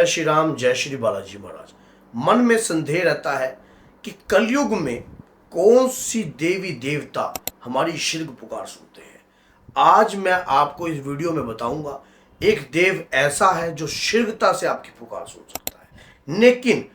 जय श्री राम, जय श्री बालाजी महाराज। मन में संदेह रहता है कि कलयुग में कौन सी देवी देवता हमारी शीर्घ पुकार सुनते हैं। आज मैं आपको इस वीडियो में बताऊंगा एक देव ऐसा है जो शीघ्रता से आपकी पुकार सुन सकता है, लेकिन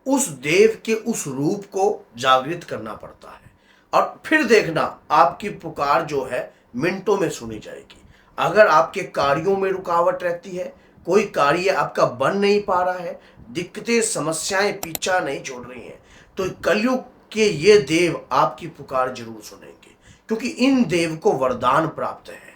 उस देव के उस रूप को जागृत करना पड़ता है और फिर देखना आपकी पुकार जो है मिनटों में सुनी जाएगी। अगर आपके कार्यों में रुकावट रहती है, कोई कार्य आपका बन नहीं पा रहा है, दिक्कतें समस्याएं पीछा नहीं छोड़ रही हैं, तो कलयुग के ये देव आपकी पुकार जरूर सुनेंगे, क्योंकि इन देव को वरदान प्राप्त है।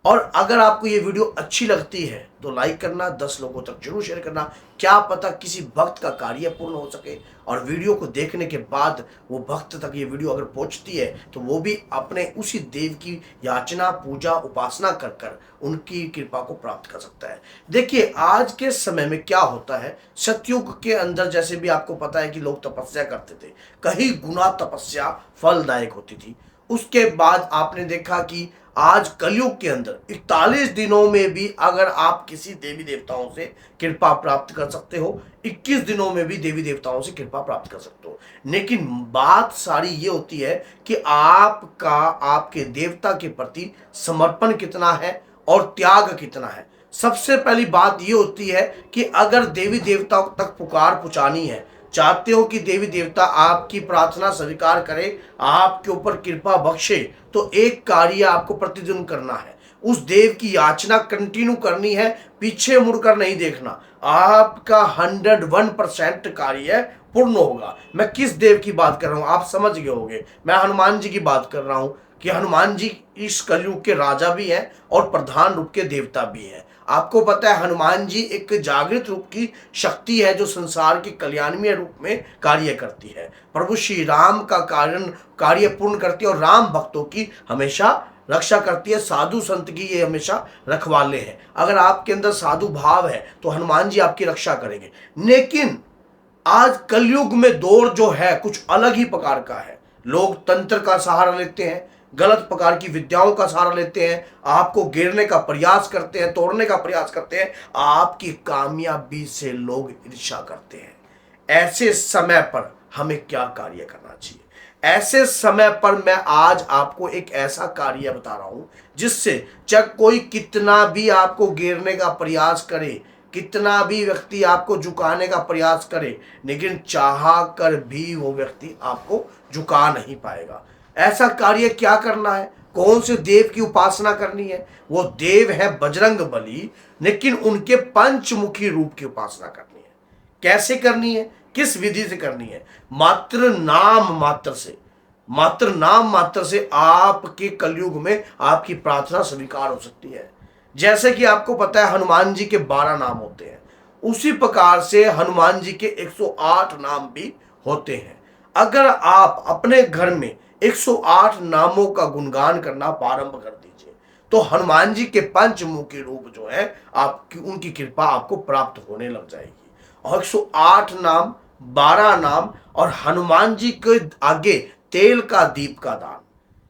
और अगर आपको ये वीडियो अच्छी लगती है तो लाइक करना, 10 लोगों तक जरूर शेयर करना। क्या पता किसी भक्त का कार्य पूर्ण हो सके और वीडियो को देखने के बाद वो भक्त तक ये वीडियो अगर पहुंचती है तो वो भी अपने उसी देव की याचना, पूजा, उपासना कर कर उनकी कृपा को प्राप्त कर सकता है। देखिए, आज के समय में क्या होता है, सतयुग के अंदर जैसे भी आपको पता है कि लोग तपस्या करते थे, कहीं गुना तपस्या फलदायक होती थी। उसके बाद आपने देखा कि आज कलयुग के अंदर 41 दिनों में भी अगर आप किसी देवी देवताओं से कृपा प्राप्त कर सकते हो, 21 दिनों में भी देवी देवताओं से कृपा प्राप्त कर सकते हो। लेकिन बात सारी ये होती है कि आपका आपके देवता के प्रति समर्पण कितना है और त्याग कितना है। सबसे पहली बात ये होती है कि अगर देवी देवताओं तक पुकार पहुंचानी है, चाहते हो कि देवी देवता आपकी प्रार्थना स्वीकार करे, आपके ऊपर कृपा बख्शे, तो एक कार्य आपको प्रतिदिन करना है। उस देव की याचना कंटिन्यू करनी है, पीछे मुड़कर नहीं देखना। आपका 101% कार्य पूर्ण होगा। मैं किस देव की बात कर रहा हूं आप समझ गए होंगे। मैं हनुमान जी की बात कर रहा हूं कि हनुमान जी इस कलयुग के राजा भी हैं और प्रधान रूप के देवता भी हैं। आपको पता है हनुमान जी एक जागृत रूप की शक्ति है जो संसार के कल्याणमय रूप में कार्य करती है। प्रभु श्री राम का कार्य पूर्ण करती है और राम भक्तों की हमेशा रक्षा करती है। साधु संत की ये हमेशा रखवाले हैं। अगर आपके अंदर साधु भाव है तो हनुमान जी आपकी रक्षा करेंगे। लेकिन आज कलयुग में दौर जो है कुछ अलग ही प्रकार का है। लोग तंत्र का सहारा लेते हैं, गलत प्रकार की विद्याओं का सहारा लेते हैं, आपको गिरने का प्रयास करते हैं, तोड़ने का प्रयास करते हैं, आपकी कामयाबी से लोग ईर्ष्या करते हैं। ऐसे समय पर हमें क्या कार्य करना चाहिए? ऐसे समय पर मैं आज आपको एक ऐसा कार्य बता रहा हूं जिससे चाहे कोई कितना भी आपको गिरने का प्रयास करे, कितना भी व्यक्ति आपको झुकाने का प्रयास करे, लेकिन चाह कर भी वो व्यक्ति आपको झुका नहीं पाएगा। ऐसा कार्य क्या करना है? कौन से देव की उपासना करनी है? वो देव है बजरंग बली, लेकिन उनके पंचमुखी रूप की उपासना करनी है। कैसे करनी है, किस विधि से करनी है? मात्र नाम मात्र से आपके कलयुग में आपकी प्रार्थना स्वीकार हो सकती है। जैसे कि आपको पता है हनुमान जी के 12 नाम होते हैं, उसी प्रकार से हनुमान जी के 108 नाम भी होते हैं। अगर आप अपने घर में 108 नामों का गुणगान करना प्रारंभ कर दीजिए तो हनुमान जी के पंचमुखी रूप जो है आपकी उनकी कृपा आपको प्राप्त होने लग जाएगी। और 108 नाम, 12 नाम और हनुमान जी के आगे तेल का दीप का दान,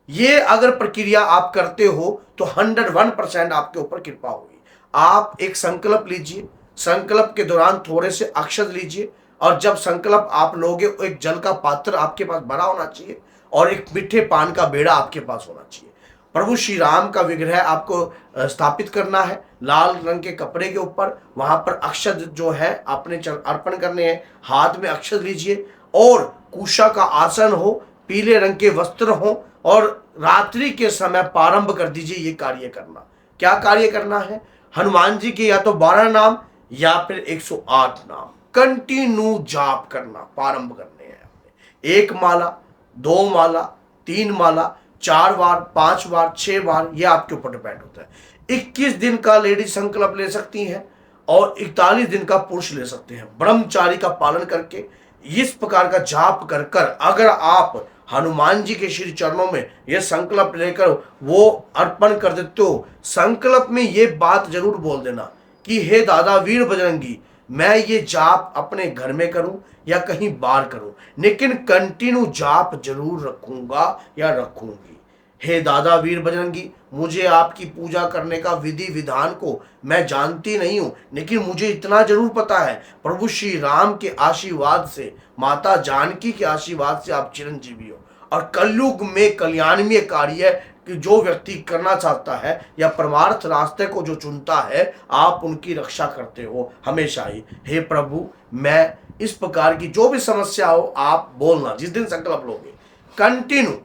ये अगर प्रक्रिया आप करते हो तो 101% आपके ऊपर कृपा होगी। आप एक संकल्प लीजिए, संकल्प के दौरान थोड़े से अक्षत लीजिए और जब संकल्प आप लोगे एक जल का पात्र आपके पास भरा होना चाहिए और एक मीठे पान का बेड़ा आपके पास होना चाहिए। प्रभु श्री राम का विग्रह आपको स्थापित करना है लाल रंग के कपड़े के ऊपर। वहां पर अक्षत जो है आपने अर्पण करने हैं। हाथ में अक्षत लीजिए और कुशा का आसन हो, पीले रंग के वस्त्र हो और रात्रि के समय प्रारंभ कर दीजिए ये कार्य करना। क्या कार्य करना है? हनुमान जी के या तो 12 नाम या फिर 108 नाम कंटिन्यू जाप करना प्रारंभ करने हैं। एक माला, 2 माला, 3 माला, 4 बार, 5 बार, 6 बार, यह आपके ऊपर डिपेंड होता है। 21 दिन का लेडीज संकल्प ले सकती हैं और 41 दिन का पुरुष ले सकते हैं। ब्रह्मचारी का पालन करके इस प्रकार का जाप कर कर अगर आप हनुमान जी के श्री चरणों में यह संकल्प लेकर वो अर्पण कर देते हो, संकल्प में ये बात जरूर बोल देना कि हे दादा वीर बजरंगी, मैं ये जाप अपने घर में करूं या कहीं बाहर करूं, लेकिन कंटिन्यू जाप जरूर रखूंगा या रखूंगी। हे दादा वीर बजरंगी, मुझे आपकी पूजा करने का विधि विधान को मैं जानती नहीं हूं, लेकिन मुझे इतना जरूर पता है प्रभु श्री राम के आशीर्वाद से, माता जानकी के आशीर्वाद से आप चिरंजीवी हो। और कलयुग में कल्याणमय कार्य कि जो व्यक्ति करना चाहता है या परमार्थ रास्ते को जो चुनता है, आप उनकी रक्षा करते हो हमेशा ही। हे प्रभु, मैं इस प्रकार की जो भी समस्या हो आप बोलना, जिस दिन संकल्प लोगे कंटिन्यू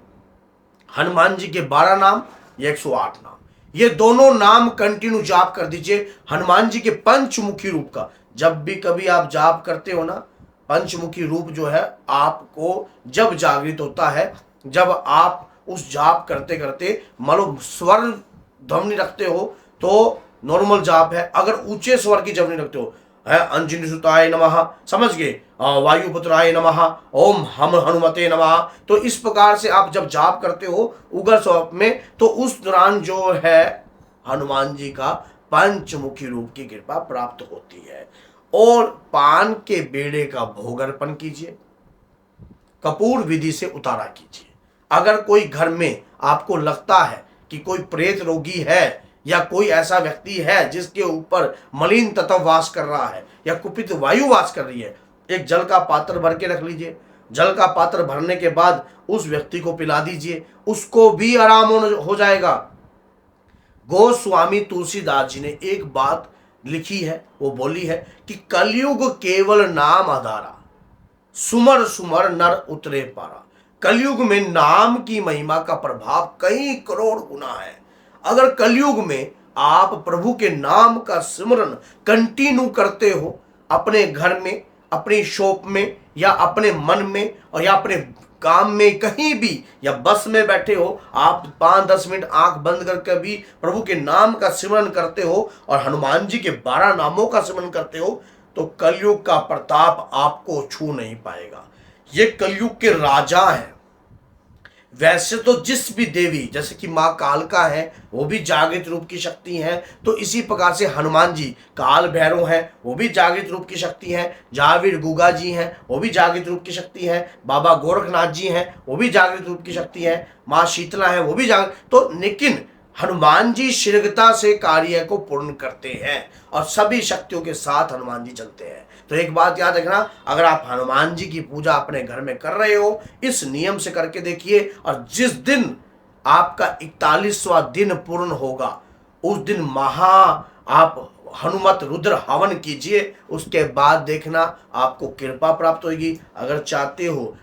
हनुमान जी के 12 नाम या 108 नाम, ये दोनों नाम कंटिन्यू जाप कर दीजिए। हनुमान जी के पंचमुखी रूप का जब भी कभी आप जाप करते हो ना, पंचमुखी रूप जो है आपको जब जागृत होता है, जब आप उस जाप करते करते मान लो स्वर ध्वनि रखते हो तो नॉर्मल जाप है, अगर ऊंचे स्वर की ध्वनि रखते हो है अंजनी सुताय नमः, समझ गए, वायुपुत्राय नमः, ओम हम हनुमते नमः। तो इस प्रकार से आप जब जाप करते हो उग्र स्वरूप में, तो उस दौरान जो है हनुमान जी का पंचमुखी रूप की कृपा प्राप्त होती है। और पान के बेड़े का भोग अर्पण कीजिए, कपूर विधि से उतारा कीजिए। अगर कोई घर में आपको लगता है कि कोई प्रेत रोगी है या कोई ऐसा व्यक्ति है जिसके ऊपर मलिन तत्व वास कर रहा है या कुपित वायु वास कर रही है, एक जल का पात्र भर के रख लीजिए। जल का पात्र भरने के बाद उस व्यक्ति को पिला दीजिए, उसको भी आराम हो जाएगा। गोस्वामी तुलसीदास जी ने एक बात लिखी है, वो बोली है कि कलयुग केवल नाम आधारा, सुमर सुमर नर उतरे पारा। कलयुग में नाम की महिमा का प्रभाव कई करोड़ गुना है। अगर कलयुग में आप प्रभु के नाम का सिमरन कंटिन्यू करते हो, अपने घर में, अपनी शॉप में या अपने मन में और या अपने काम में कहीं भी, या बस में बैठे हो, आप 5-10 मिनट आंख बंद करके भी प्रभु के नाम का सिमरन करते हो और हनुमान जी के 12 नामों का सिमरन करते हो, तो कलयुग का प्रताप आपको छू नहीं पाएगा। ये कलयुग के राजा हैं। वैसे तो जिस भी देवी, जैसे कि माँ कालका है, वो भी जागृत रूप की शक्ति है, तो इसी प्रकार से हनुमान जी काल भैरव हैं, वो भी जागृत रूप की शक्ति है। जावीर गुगा जी हैं, वो भी जागृत रूप की शक्ति है। बाबा गोरखनाथ जी हैं, वो भी जागृत रूप की शक्ति है। माँ शीतला है, वो भी जागृत। तो लेकिन हनुमान जी शीघ्रता से कार्य को पूर्ण करते हैं और सभी शक्तियों के साथ हनुमान जी चलते हैं। तो एक बात याद रखना, अगर आप हनुमान जी की पूजा अपने घर में कर रहे हो, इस नियम से करके देखिए, और जिस दिन आपका 41वां दिन पूर्ण होगा उस दिन आप हनुमत रुद्र हवन कीजिए। उसके बाद देखना आपको कृपा प्राप्त होगी। अगर चाहते हो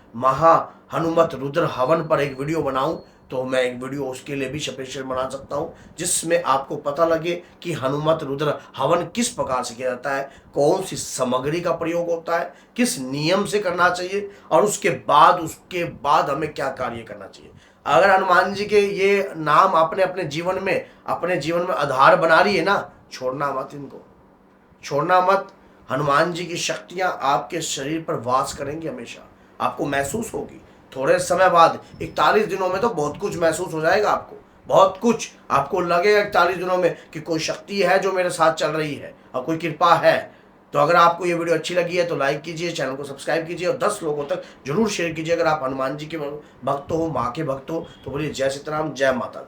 हनुमत रुद्र हवन पर एक वीडियो बनाऊं, तो मैं एक वीडियो उसके लिए भी स्पेशल बना सकता हूं, जिसमें आपको पता लगे कि हनुमत रुद्र हवन किस प्रकार से किया जाता है, कौन सी सामग्री का प्रयोग होता है, किस नियम से करना चाहिए, और उसके बाद हमें क्या कार्य करना चाहिए। अगर हनुमान जी के ये नाम आपने अपने जीवन में आधार बना रही है ना, छोड़ना मत, इनको छोड़ना मत। हनुमान जी की शक्तियां आपके शरीर पर वास करेंगी हमेशा, आपको महसूस होगी। थोड़े समय बाद 41 दिनों में तो बहुत कुछ महसूस हो जाएगा आपको, बहुत कुछ आपको लगेगा 41 दिनों में कि कोई शक्ति है जो मेरे साथ चल रही है और कोई कृपा है। तो अगर आपको ये वीडियो अच्छी लगी है तो लाइक कीजिए, चैनल को सब्सक्राइब कीजिए और 10 लोगों तक जरूर शेयर कीजिए। अगर आप हनुमान जी के भक्त हो, माँ के भक्त हो, तो बोलिए जय सीताराम, जय माता दी।